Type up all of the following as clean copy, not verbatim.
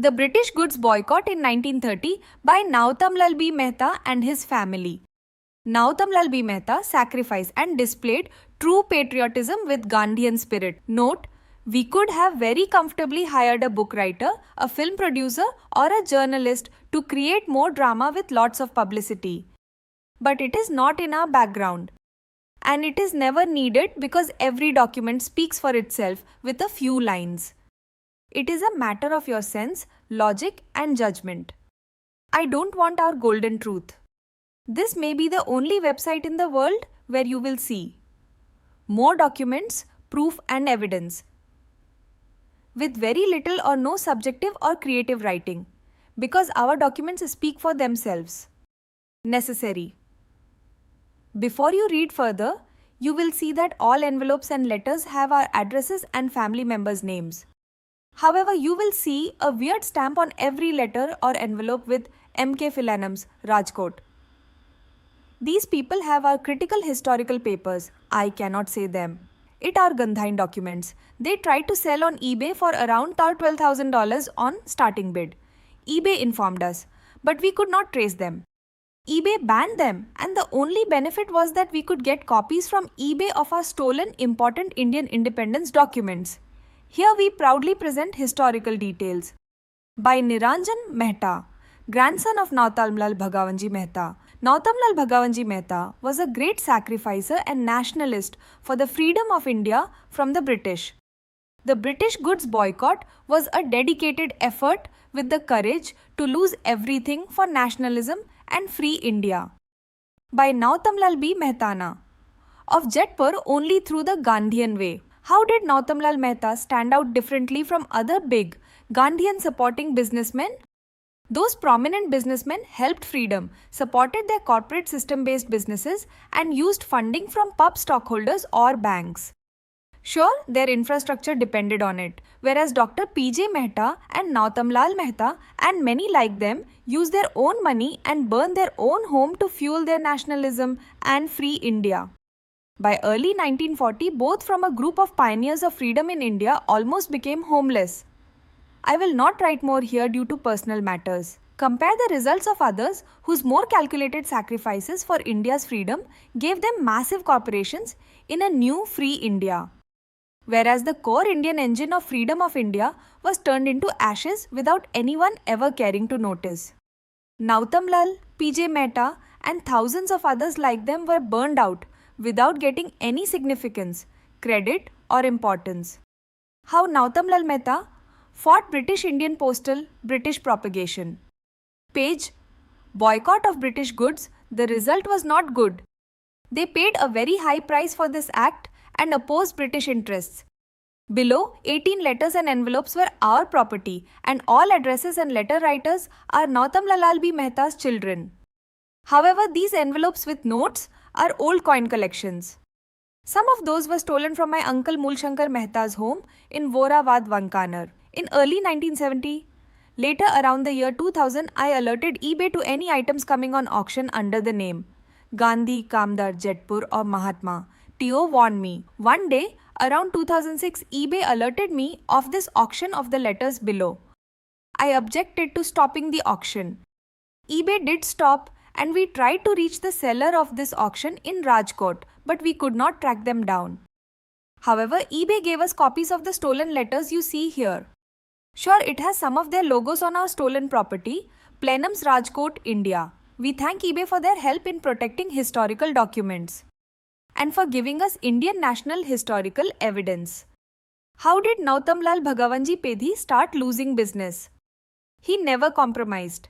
The British goods boycott in 1930 by Nautam Lal B. Mehta and his family. Nautam Lal B. Mehta sacrificed and displayed true patriotism with Gandhian spirit. Note, we could have very comfortably hired a book writer, a film producer, or a journalist to create more drama with lots of publicity. But it is not in our background. And it is never needed because every document speaks for itself with a few lines. It is a matter of your sense, logic, and judgment. I don't want our golden truth. This may be the only website in the world where you will see more documents, proof, and evidence, with very little or no subjective or creative writing, because our documents speak for themselves. Necessary. Before you read further, you will see that all envelopes and letters have our addresses and family members' names. However, you will see a weird stamp on every letter or envelope with M.K. Philanum's Rajkot. These people have our critical historical papers. I cannot say them. It are Gandhine documents. They tried to sell on eBay for around $12,000 on starting bid. eBay informed us, but we could not trace them. eBay banned them, and the only benefit was that we could get copies from eBay of our stolen important Indian independence documents. Here we proudly present historical details. By Niranjan Mehta, grandson of Nautam Lal Bhagavanji Mehta. Nautam Lal Bhagavanji Mehta was a great sacrificer and nationalist for the freedom of India from the British. The British goods boycott was a dedicated effort with the courage to lose everything for nationalism and free India. By Nautam Lal B. Mehtana. Of Jetpur only through the Gandhian way. How did Nautam Lal Mehta stand out differently from other big Gandhian supporting businessmen? Those prominent businessmen helped freedom, supported their corporate system-based businesses, and used funding from pub stockholders or banks. Sure, their infrastructure depended on it, whereas Dr. P.J. Mehta and Nautam Lal Mehta and many like them used their own money and burned their own home to fuel their nationalism and free India. By early 1940, both from a group of pioneers of freedom in India almost became homeless. I will not write more here due to personal matters. Compare the results of others whose more calculated sacrifices for India's freedom gave them massive corporations in a new free India. Whereas the core Indian engine of freedom of India was turned into ashes without anyone ever caring to notice. Nautam Lal, P.J. Mehta and thousands of others like them were burned out without getting any significance, credit or importance. How Nautam Lal Mehta fought British Indian postal British propagation. Page. Boycott of British goods, the result was not good. They paid a very high price for this act and opposed British interests. Below, 18 letters and envelopes were our property, and all addresses and letter writers are Nautam Lal B. Mehta's children. However, these envelopes with notes are old coin collections. Some of those were stolen from my uncle Mulshankar Mehta's home in Voravad, Vankaner. In early 1970, later around the year 2000, I alerted eBay to any items coming on auction under the name Gandhi, Kamdar, Jetpur or Mahatma. Tio warned me. One day, around 2006, eBay alerted me of this auction of the letters below. I objected to stopping the auction. eBay did stop and we tried to reach the seller of this auction in Rajkot, but we could not track them down. However, eBay gave us copies of the stolen letters you see here. Sure, it has some of their logos on our stolen property, Plenum's Rajkot, India. We thank eBay for their help in protecting historical documents and for giving us Indian national historical evidence. How did Nautam Lal Bhagavanji Pedhi start losing business? He never compromised.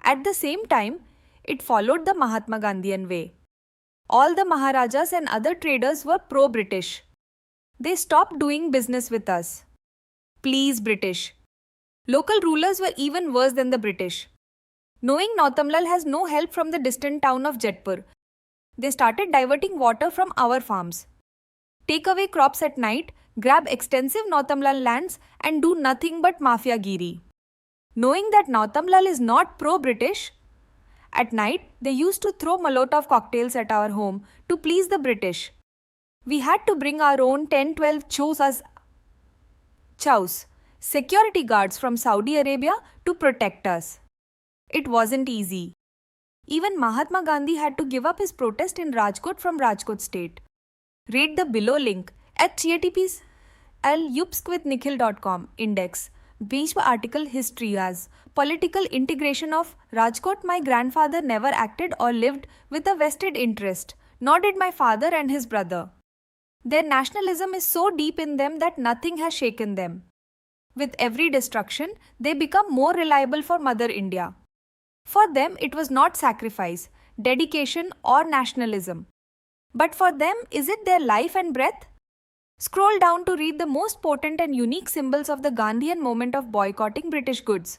At the same time, it followed the Mahatma Gandhian way. All the Maharajas and other traders were pro-British. They stopped doing business with us. Please, British. Local rulers were even worse than the British. Knowing Nautam Lal has no help from the distant town of Jetpur, they started diverting water from our farms. Take away crops at night, grab extensive Nautam Lal lands and do nothing but mafiagiri. Knowing that Nautam Lal is not pro-British, at night they used to throw Molotov cocktails at our home to please the British. We had to bring our own 10-12 chows. security guards from Saudi Arabia to protect us. It wasn't easy. Even Mahatma Gandhi had to give up his protest in Rajkot from Rajkot state. Read the below link at https yupskwithnikhil.com index. Vishwa article history as political integration of Rajkot. My grandfather never acted or lived with a vested interest, nor did my father and his brother. Their nationalism is so deep in them that nothing has shaken them. With every destruction, they become more reliable for Mother India. For them, it was not sacrifice, dedication, or nationalism. But for them, is it their life and breath? Scroll down to read the most potent and unique symbols of the Gandhian movement of boycotting British goods.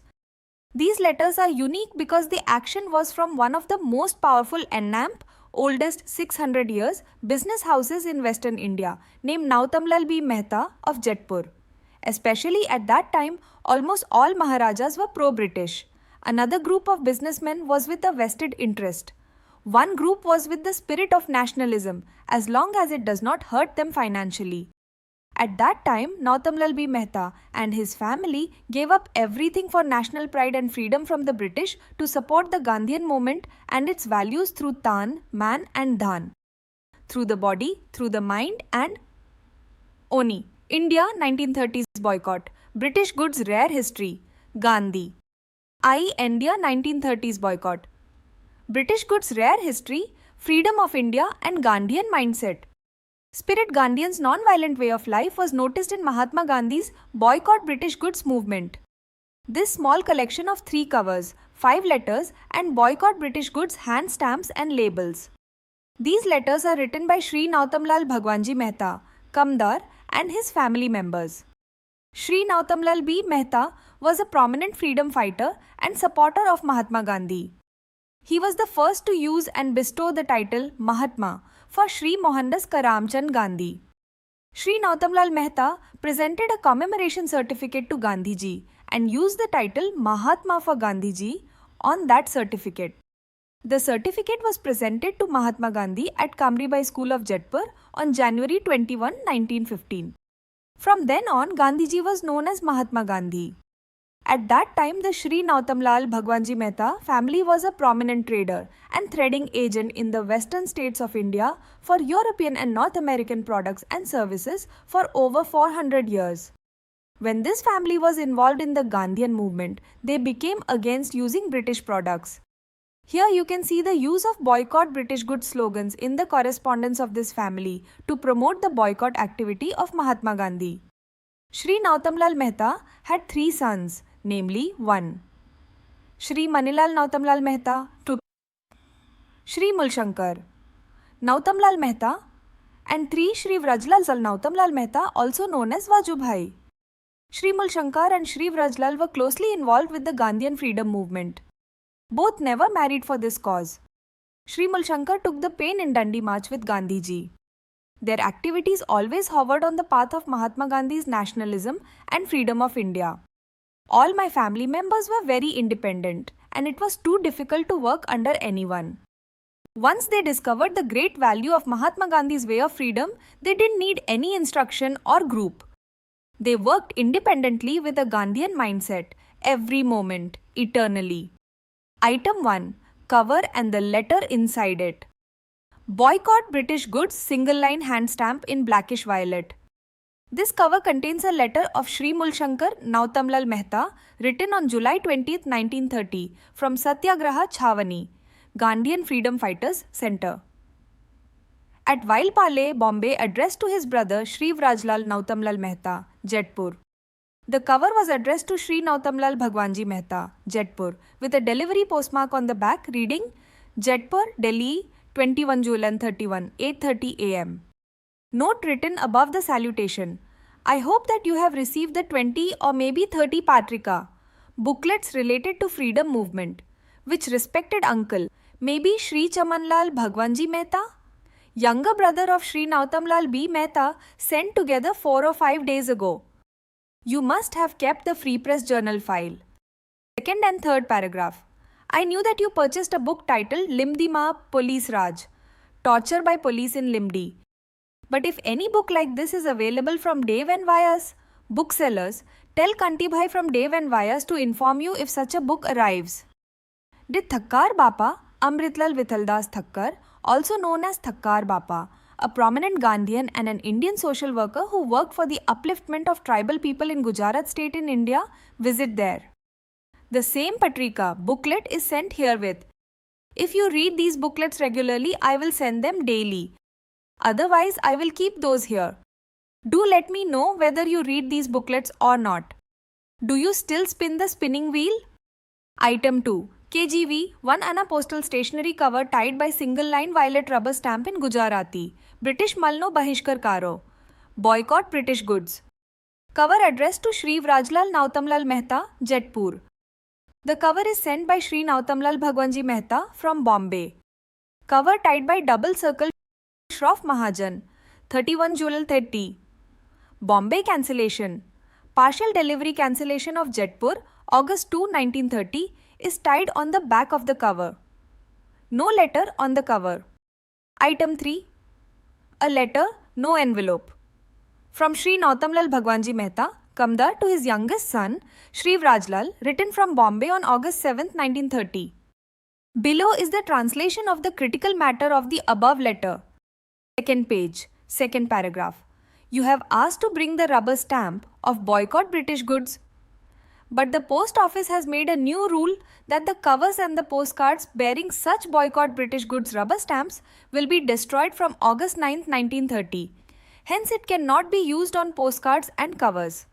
These letters are unique because the action was from one of the most powerful NAMP, oldest 600 years, business houses in Western India, named Nautamlal B. Mehta of Jaipur. Especially at that time, almost all Maharajas were pro-British. Another group of businessmen was with a vested interest. One group was with the spirit of nationalism, as long as it does not hurt them financially. At that time, Nautamlal B. Mehta and his family gave up everything for national pride and freedom from the British to support the Gandhian movement and its values through Tan, Man and Dhan. Through the body, through the mind and Oni. India 1930s boycott. British goods rare history. Gandhi. India 1930s boycott. British goods rare history, freedom of India and Gandhian mindset. Spirit Gandhian's non-violent way of life was noticed in Mahatma Gandhi's Boycott British Goods movement. This small collection of 3 covers, 5 letters and Boycott British Goods hand stamps and labels. These letters are written by Shri Nautamlal Bhagwanji Mehta, Kamdar and his family members. Shri Nautamlal B. Mehta was a prominent freedom fighter and supporter of Mahatma Gandhi. He was the first to use and bestow the title Mahatma for Shri Mohandas Karamchand Gandhi. Shri Nautamlal Mehta presented a commemoration certificate to Gandhiji and used the title Mahatma for Gandhiji on that certificate. The certificate was presented to Mahatma Gandhi at Kamribai School of Jaipur on January 21, 1915. From then on, Gandhiji was known as Mahatma Gandhi. At that time, the Shri Nautamlal Bhagwanji Mehta family was a prominent trader and threading agent in the western states of India for European and North American products and services for over 400 years. When this family was involved in the Gandhian movement, they became against using British products. Here you can see the use of boycott British goods slogans in the correspondence of this family to promote the boycott activity of Mahatma Gandhi. Shri Nautamlal Mehta had 3 sons, namely 1. Shri Manilal Nautamlal Mehta, 2. Shri Mulshankar Nautamlal Mehta and 3. Shri Vrajlal Nautamlal Mehta, also known as Vajubhai. Shri Mulshankar and Shri Vrajlal were closely involved with the Gandhian freedom movement. Both never married for this cause. Shri Mulshankar took the pain in Dandi March with Gandhiji. Their activities always hovered on the path of Mahatma Gandhi's nationalism and freedom of India. All my family members were very independent and it was too difficult to work under anyone. Once they discovered the great value of Mahatma Gandhi's way of freedom, they didn't need any instruction or group. They worked independently with a Gandhian mindset, every moment, eternally. Item 1. Cover and the letter inside it. Boycott British goods single line hand stamp in blackish violet. This cover contains a letter of Shri Mulshankar Nautamlal Mehta written on July 20, 1930 from Satyagraha Chhavani, Gandhian Freedom Fighters Center. At Vailpale, Bombay, addressed to his brother Shri Vrajlal Nautamlal Mehta, Jaipur. The cover was addressed to Shri Nautamlal Bhagwanji Mehta, Jaipur, with a delivery postmark on the back reading Jaipur, Delhi, 21 July 31, 8:30 am. Note written above the salutation. I hope that you have received the 20 or maybe 30 Patrika, booklets related to freedom movement, which respected uncle, maybe Shri Chamanlal Bhagwanji Mehta, younger brother of Shri Nautamlal B. Mehta, sent together 4 or 5 days ago. You must have kept the Free Press Journal file. Second and third paragraph. I knew that you purchased a book titled Limdi Ma Police Raj, Torture by Police in Limdi. But if any book like this is available from Dave and Vyas, booksellers, Tell Kanti Bhai from Dave and Vyas to inform you if such a book arrives. Did Thakkar Bapa, Amritlal Vithaldas Thakkar, also known as Thakkar Bapa, a prominent Gandhian and an Indian social worker who worked for the upliftment of tribal people in Gujarat state in India, visit there? The same Patrika booklet is sent herewith. If you read these booklets regularly, I will send them daily. Otherwise, I will keep those here. Do let me know whether you read these booklets or not. Do you still spin the spinning wheel? Item 2. KGV, 1 Anna postal stationery cover tied by single line violet rubber stamp in Gujarati. British Malno Bahishkar Karo. Boycott British goods. Cover addressed to Shri Vrajlal Nautamlal Mehta, Jetpur. The cover is sent by Shri Nautamlal Bhagwanji Mehta from Bombay. Cover tied by double circle Shroff Mahajan, 31 July 30. Bombay cancellation. Partial delivery cancellation of Jetpur, August 2, 1930 is tied on the back of the cover. No letter on the cover. Item 3. A letter, no envelope. From Shri Nautamlal Bhagwanji Mehta, Kamdar, to his youngest son, Shri Vrajlal, written from Bombay on August 7, 1930. Below is the translation of the critical matter of the above letter. Second page, second paragraph. You have asked to bring the rubber stamp of boycott British goods. But the post office has made a new rule that the covers and the postcards bearing such boycott British goods rubber stamps will be destroyed from August 9, 1930. Hence, it cannot be used on postcards and covers.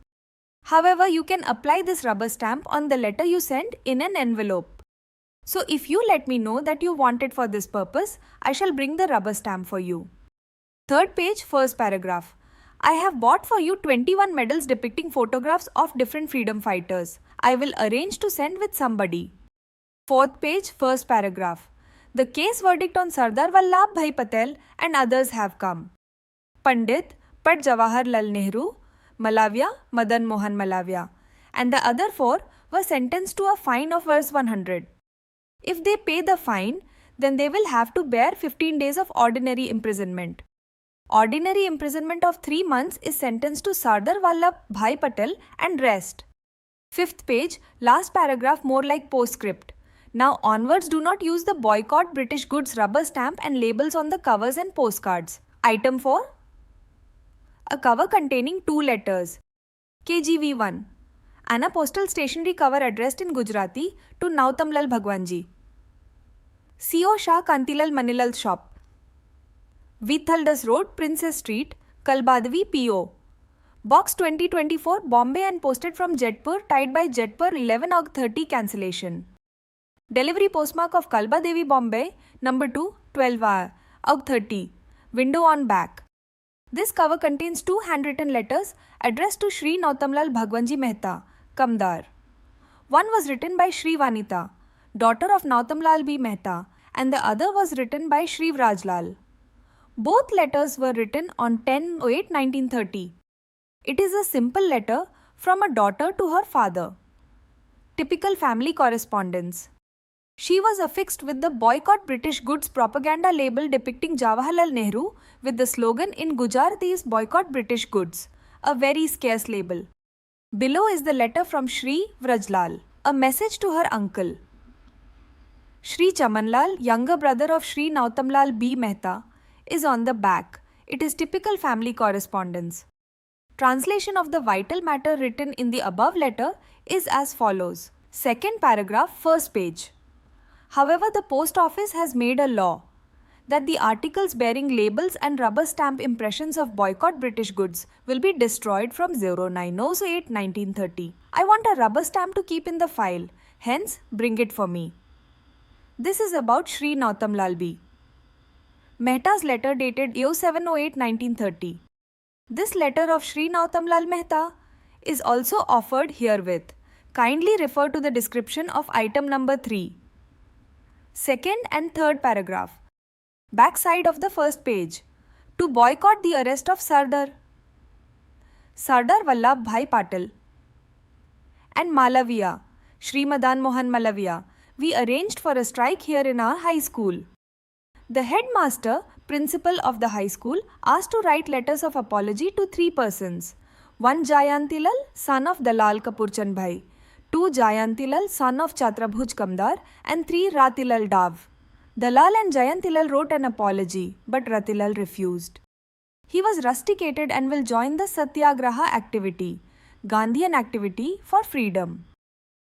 However, you can apply this rubber stamp on the letter you send in an envelope. So, if you let me know that you want it for this purpose, I shall bring the rubber stamp for you. Third page, first paragraph. I have bought for you 21 medals depicting photographs of different freedom fighters. I will arrange to send with somebody. Fourth page, first paragraph. The case verdict on Sardar Vallabh Bhai Patel and others have come. Pandit Pat Jawaharlal Nehru, Malavia Madan Mohan Malavia, and the other 4 were sentenced to a fine of Rs 100. If they pay the fine, then they will have to bear 15 days of ordinary imprisonment. Ordinary imprisonment of 3 months is sentenced to Sardar Vallabh Bhai Patel and rest. Fifth page, last paragraph, more like postscript. Now onwards, do not use the boycott British goods rubber stamp and labels on the covers and postcards. Item 4. A cover containing 2 letters. KGV 1. Anna postal stationery cover addressed in Gujarati to Nautamlal Bhagwanji. C.O. Shah Kantilal Manilal shop. Vithaldas Road, Princess Street, Kalbadvi, P.O. Box 2024, Bombay, and posted from Jetpur, tied by Jetpur 11 Aug 30 cancellation. Delivery postmark of Kalba Devi, Bombay, number 2, 12 Aug 30. Window on back. This cover contains 2 handwritten letters addressed to Shri Nautamlal Bhagwanji Mehta, Kamdar. One was written by Shri Vanita, daughter of Nautamlal B. Mehta, and the other was written by Shri Vrajlal. Both letters were written on 10/08/1930. It is a simple letter from a daughter to her father. Typical family correspondence. She was affixed with the boycott British goods propaganda label depicting Jawaharlal Nehru with the slogan in Gujarati is boycott British goods, a very scarce label. Below is the letter from Shri Vrajlal, a message to her uncle. Shri Chamanlal, younger brother of Shri Nautamlal B. Mehta, is on the back. It is typical family correspondence. Translation of the vital matter written in the above letter is as follows. Second paragraph, first page. However, the post office has made a law that the articles bearing labels and rubber stamp impressions of boycott British goods will be destroyed from 09/08/1930. I want a rubber stamp to keep in the file. Hence, bring it for me. This is about Shri Nautamlal B. Mehta's letter dated 07/08/1930. This letter of Shri Nautamlal Mehta is also offered herewith. Kindly refer to the description of item number 3. Second and third paragraph. Back side of the first page. To boycott the arrest of Sardar Vallabh Bhai Patel and Malavia, Shri Madan Mohan Malavia, we arranged for a strike here in our high school. The headmaster, principal of the high school, asked to write letters of apology to 3 persons. 1 Jayantilal, son of Dalal Kapurchan Bhai, 2 Jayantilal, son of Chatrabhuj Kamdar, and 3 Ratilal Dav. Dalal and Jayantilal wrote an apology, but Ratilal refused. He was rusticated and will join the Satyagraha activity, Gandhian activity for freedom.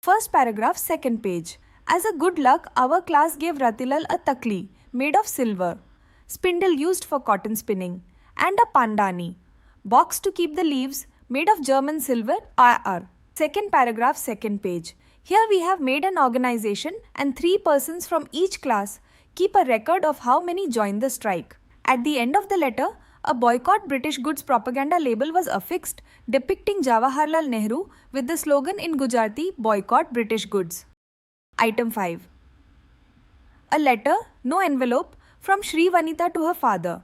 First paragraph, second page. As a good luck, our class gave Ratilal a takli made of silver, spindle used for cotton spinning, and a pandani, box to keep the leaves made of German silver IR. Second paragraph, second page. Here we have made an organization and 3 persons from each class keep a record of how many joined the strike. At the end of the letter, a boycott British goods propaganda label was affixed depicting Jawaharlal Nehru with the slogan in Gujarati, boycott British goods. Item 5. A letter, no envelope, from Shri Vanita to her father.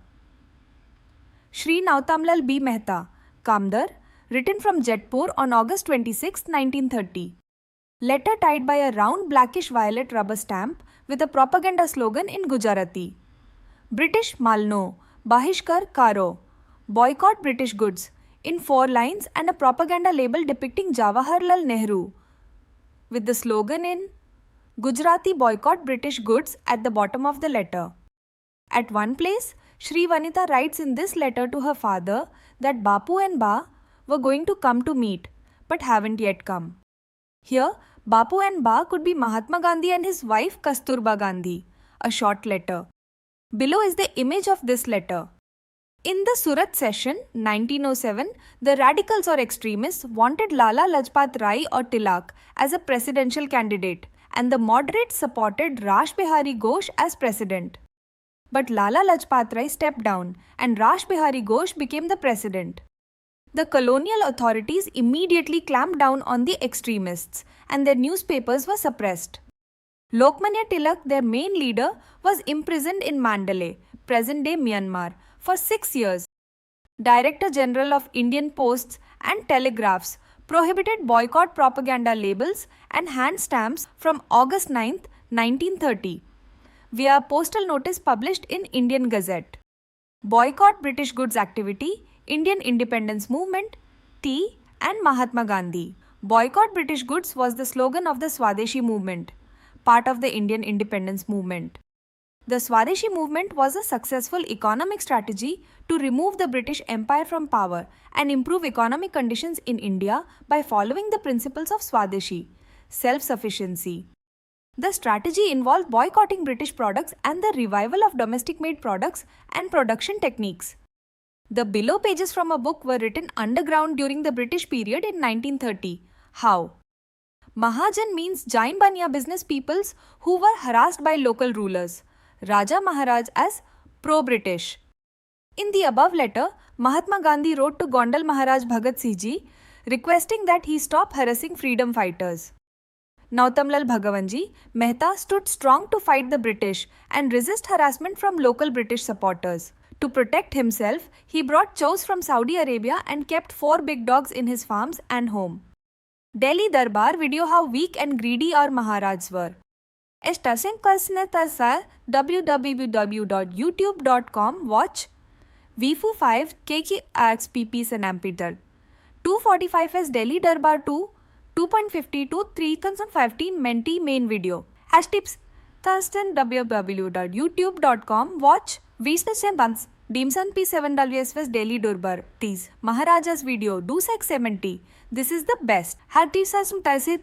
Shri Nautamlal B. Mehta, Kamdar, written from Jetpur on August 26, 1930. Letter tied by a round blackish-violet rubber stamp with a propaganda slogan in Gujarati. British Malno, Bahishkar Karo, boycott British goods, in 4 lines and a propaganda label depicting Jawaharlal Nehru with the slogan in Gujarati, boycott British goods at the bottom of the letter. At one place, Shri Vanita writes in this letter to her father that Bapu and Ba were going to come to meet but haven't yet come. Here, Bapu and Ba could be Mahatma Gandhi and his wife Kasturba Gandhi. A short letter. Below is the image of this letter. In the Surat session 1907, the radicals or extremists wanted Lala Lajpat Rai or Tilak as a presidential candidate and the moderates supported Rash Bihari Ghosh as president. But Lala Lajpat Rai stepped down and Rash Bihari Ghosh became the president. The colonial authorities immediately clamped down on the extremists and their newspapers were suppressed. Lokmanya Tilak, their main leader, was imprisoned in Mandalay, present-day Myanmar, for 6 years. Director General of Indian Posts and Telegraphs prohibited boycott propaganda labels and hand stamps from August 9, 1930, via postal notice published in Indian Gazette. Boycott British goods activity, Indian Independence Movement, Tea, and Mahatma Gandhi. Boycott British goods was the slogan of the Swadeshi movement, part of the Indian independence movement. The Swadeshi movement was a successful economic strategy to remove the British Empire from power and improve economic conditions in India by following the principles of Swadeshi, self-sufficiency. The strategy involved boycotting British products and the revival of domestic-made products and production techniques. The below pages from a book were written underground during the British period in 1930. How? Mahajan means Jain Banya business peoples who were harassed by local rulers. Raja Maharaj as pro-British. In the above letter, Mahatma Gandhi wrote to Gondal Maharaj Bhagat Singh Ji requesting that he stop harassing freedom fighters. Nautamlal Bhagavanji Mehta stood strong to fight the British and resist harassment from local British supporters. To protect himself, he brought chows from Saudi Arabia and kept 4 big dogs in his farms and home. Delhi Darbar video how weak and greedy our Maharajs were. Estasen kasne tasa www.youtube.com watch VFU 5 KK PP and Ampital 245 Delhi Darbar 2 2.52 3015 Menti main video. Hashtips Thurston www.youtube.com watch Visna Bans Dimsan P7WS Delhi Durbar Tease Maharaja's video do sex 70. This is the best. Hartisasum Tarsit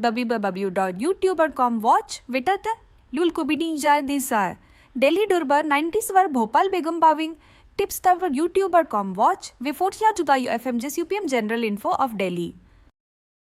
www.youtube.com watch Vitata Lul Kubini Jar Disar Delhi Durbar 90s War Bhopal Begum Baving Tips for youtube.com watch Vifortia Judayu FMJ UPM General Info of Delhi.